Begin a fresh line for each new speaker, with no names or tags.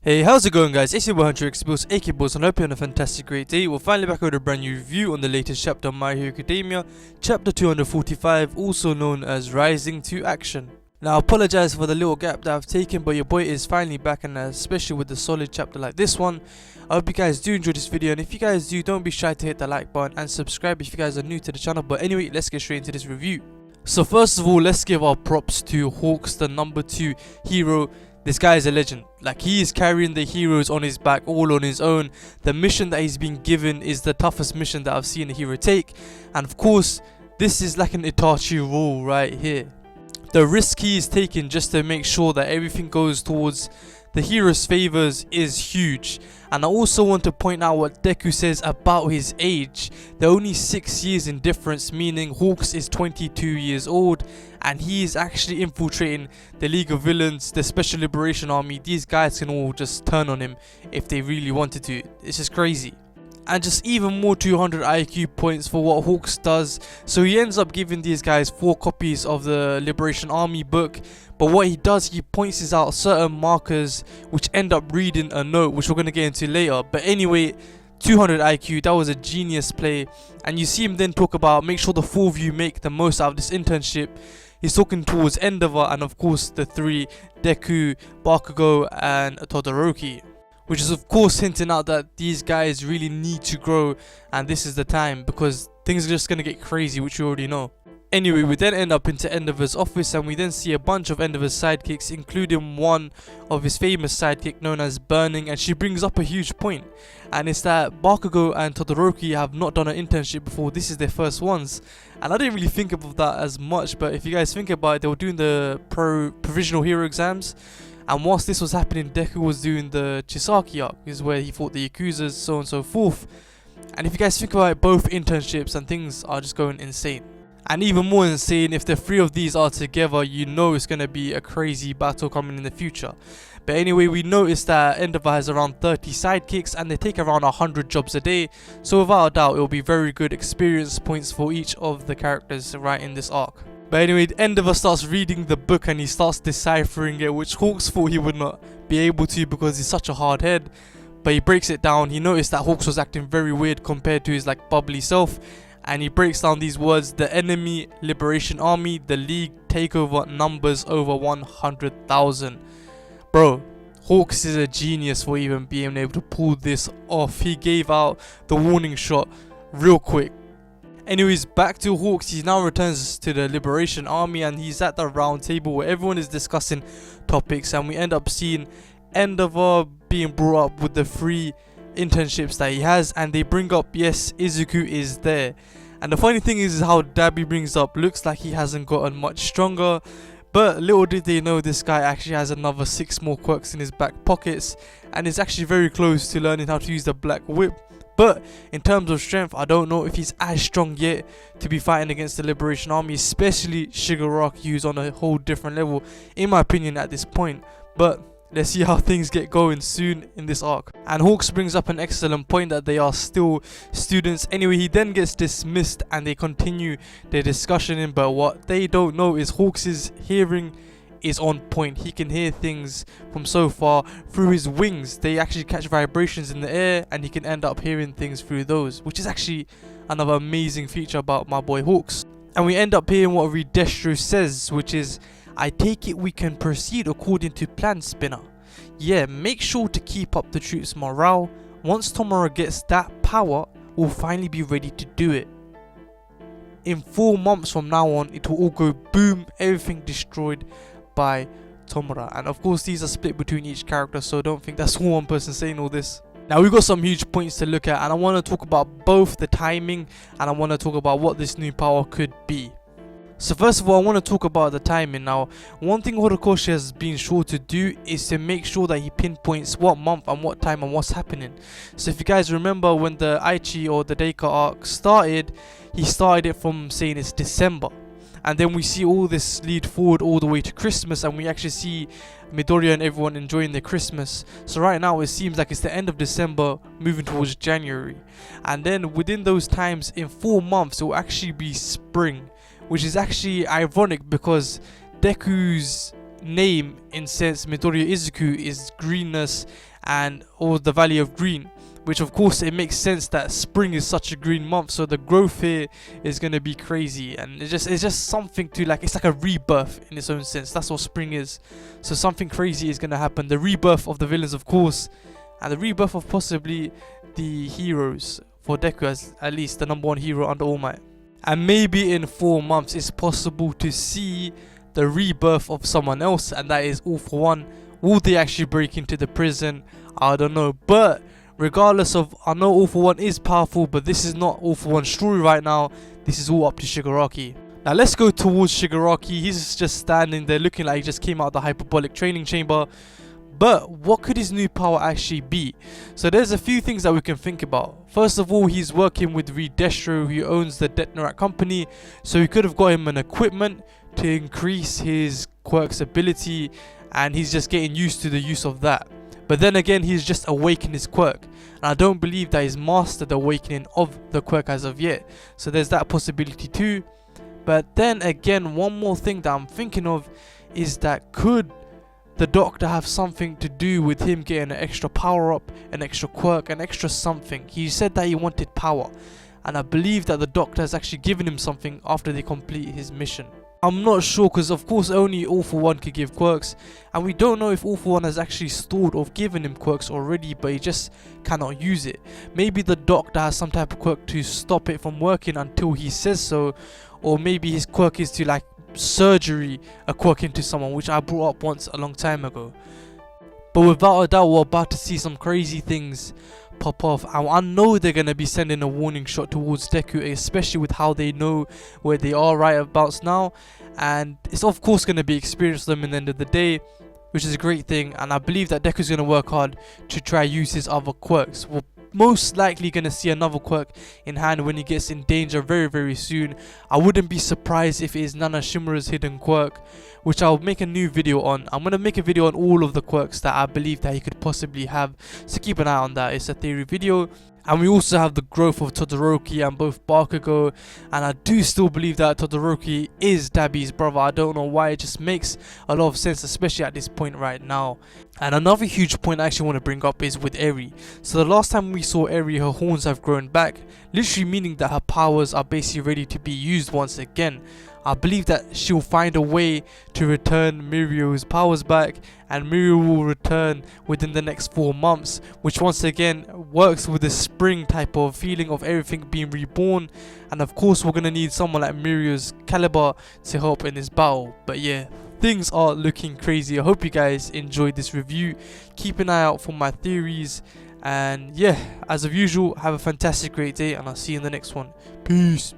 Hey, how's it going, guys? It's your boy Hunter X-Bills, AK Bills, and I hope you're on a fantastic great day. We're finally back with a brand new review on the latest chapter of My Hero Academia, chapter 245, also known as Rising to Action. Now, I apologize for the little gap that I've taken, but your boy is finally back, and especially with a solid chapter like this one. I hope you guys do enjoy this video, and if you guys do, don't be shy to hit the like button and subscribe if you guys are new to the channel. But anyway, let's get straight into this review. So first of all, let's give our props to Hawks, the number 2 hero. This guy is a legend. Like, he is carrying the heroes on his back all on his own. The mission that he's been given is the toughest mission that I've seen a hero take. And of course, this is like an Itachi rule right here. The risk he is taking just to make sure that everything goes towards the hero's favors is huge. And I also want to point out what Deku says about his age. They're only 6 years in difference, meaning Hawks is 22 years old and he is actually infiltrating the League of Villains, the Special Liberation Army. These guys can all just turn on him if they really wanted to. It's just crazy. And just even more 200 IQ points for what Hawks does. So he ends up giving these guys 4 copies of the Liberation Army book. But what he does, he points out certain markers which end up reading a note, which we're going to get into later. But anyway, 200 IQ, that was a genius play. And you see him then talk about make sure the 4 of you make the most out of this internship. He's talking towards Endeavor and of course the 3, Deku, Bakugo and Todoroki. Which is of course hinting out that these guys really need to grow, and this is the time because things are just going to get crazy, which you already know. Anyway, we then end up into Endeavor's office and we then see a bunch of Endeavor's sidekicks, including one of his famous sidekick known as Burning, and she brings up a huge point. And it's that Bakugo and Todoroki have not done an internship before. This is their first ones. And I didn't really think of that as much, but if you guys think about it, they were doing the provisional hero exams. And whilst this was happening, Deku was doing the Chisaki arc, is where he fought the Yakuzas, so on and so forth. And if you guys think about it, both internships and things are just going insane. And even more insane, if the 3 of these are together, you know it's going to be a crazy battle coming in the future. But anyway, we noticed that Endeavor has around 30 sidekicks and they take around 100 jobs a day. So without a doubt, it will be very good experience points for each of the characters right in this arc. But anyway, Endeavor starts reading the book and he starts deciphering it, which Hawks thought he would not be able to because he's such a hard head. But he breaks it down. He noticed that Hawks was acting very weird compared to his like bubbly self. And he breaks down these words: the enemy Liberation Army, the League takeover, numbers over 100,000. Bro, Hawks is a genius for even being able to pull this off. He gave out the warning shot real quick. Anyways, back to Hawks. He now returns to the Liberation Army and he's at the round table where everyone is discussing topics, and we end up seeing Endeavor being brought up with the 3 internships that he has, and they bring up, yes, Izuku is there. And the funny thing is how Dabi brings up, looks like he hasn't gotten much stronger, but little did they know this guy actually has another 6 more quirks in his back pockets and is actually very close to learning how to use the Black Whip. But in terms of strength, I don't know if he's as strong yet to be fighting against the Liberation Army, especially Shigaraki, who's on a whole different level in my opinion at this point. But let's see how things get going soon in this arc. And Hawks brings up an excellent point that they are still students. Anyway, he then gets dismissed and they continue their discussion. But what they don't know is Hawks' hearing is on point. He can hear things from so far through his wings. They actually catch vibrations in the air and he can end up hearing things through those, which is actually another amazing feature about my boy Hawks. And we end up hearing what Redestro says, which is, I take it we can proceed according to plan, Spinner. Yeah, make sure to keep up the troops' morale. Once Tomura gets that power, we'll finally be ready to do it. In 4 months from now on, it will all go boom, everything destroyed by Tomura. And of course these are split between each character, so don't think that's one person saying all this. Now we've got some huge points to look at, and I want to talk about both the timing and I want to talk about what this new power could be. So first of all, I want to talk about the timing. Now, one thing Horikoshi has been sure to do is to make sure that he pinpoints what month and what time and what's happening. So if you guys remember when the Aichi or the Deika arc started, he started it from saying it's December. And then we see all this lead forward all the way to Christmas, and we actually see Midoriya and everyone enjoying their Christmas. So right now it seems like it's the end of December moving towards January. And then within those times, in 4 months, it will actually be spring. Which is actually ironic because Deku's name in sense Midoriya Izuku is greenness and or the Valley of Green, which of course it makes sense that spring is such a green month, so the growth here is gonna be crazy, and it's just something to like, it's like a rebirth in its own sense. That's what spring is. So something crazy is gonna happen. The rebirth of the villains, of course, and the rebirth of possibly the heroes for Deku, as at least the #1 hero under All Might. And maybe in 4 months it's possible to see the rebirth of someone else, and that is All For One. Will they actually break into the prison? I don't know, but regardless of, I know All For One is powerful, but this is not All For One's story right now. This is all up to Shigaraki. Now let's go towards Shigaraki. He's just standing there looking like he just came out of the hyperbolic training chamber. But what could his new power actually be? So there's a few things that we can think about. First of all, he's working with Reed Destro, who owns the Detnerat company. So he could have got him an equipment to increase his quirk's ability, and he's just getting used to the use of that. But then again, he's just awakened his quirk, and I don't believe that he's mastered the awakening of the quirk as of yet. So there's that possibility too. But then again, one more thing that I'm thinking of is that could the Doctor have something to do with him getting an extra power up, an extra quirk, an extra something? He said that he wanted power, and I believe that the Doctor has actually given him something after they complete his mission. I'm not sure, because of course only All For One could give quirks, and we don't know if All For One has actually stored or given him quirks already, but he just cannot use it. Maybe the Doctor has some type of quirk to stop it from working until he says so, or maybe his quirk is to like surgery a quirk into someone, which I brought up once a long time ago. But without a doubt, we're about to see some crazy things pop off, and I know they're gonna be sending a warning shot towards Deku, especially with how they know where they are right about now, and it's of course gonna be experience them in the end of the day, which is a great thing. And I believe that Deku's gonna work hard to try use his other quirks. We're most likely gonna see another quirk in hand when he gets in danger very soon. I wouldn't be surprised if it is Nana Shimura's hidden quirk, which I'll make a new video on. I'm gonna make a video on all of the quirks that I believe that he could possibly have, so keep an eye on that. It's a theory video. And we also have the growth of Todoroki and both Bakugo, and I do still believe that Todoroki is Dabi's brother. I don't know why, it just makes a lot of sense, especially at this point right now. And another huge point I actually want to bring up is with Eri. So the last time we saw Eri, her horns have grown back, literally meaning that her powers are basically ready to be used once again. I believe that she'll find a way to return Mirio's powers back, and Mirio will return within the next 4 months, which once again works with the spring type of feeling of everything being reborn. And of course we're gonna need someone like Mirio's caliber to help in this battle. But yeah, things are looking crazy. I hope you guys enjoyed this review. Keep an eye out for my theories, and yeah, as of usual, have a fantastic great day, and I'll see you in the next one. Peace.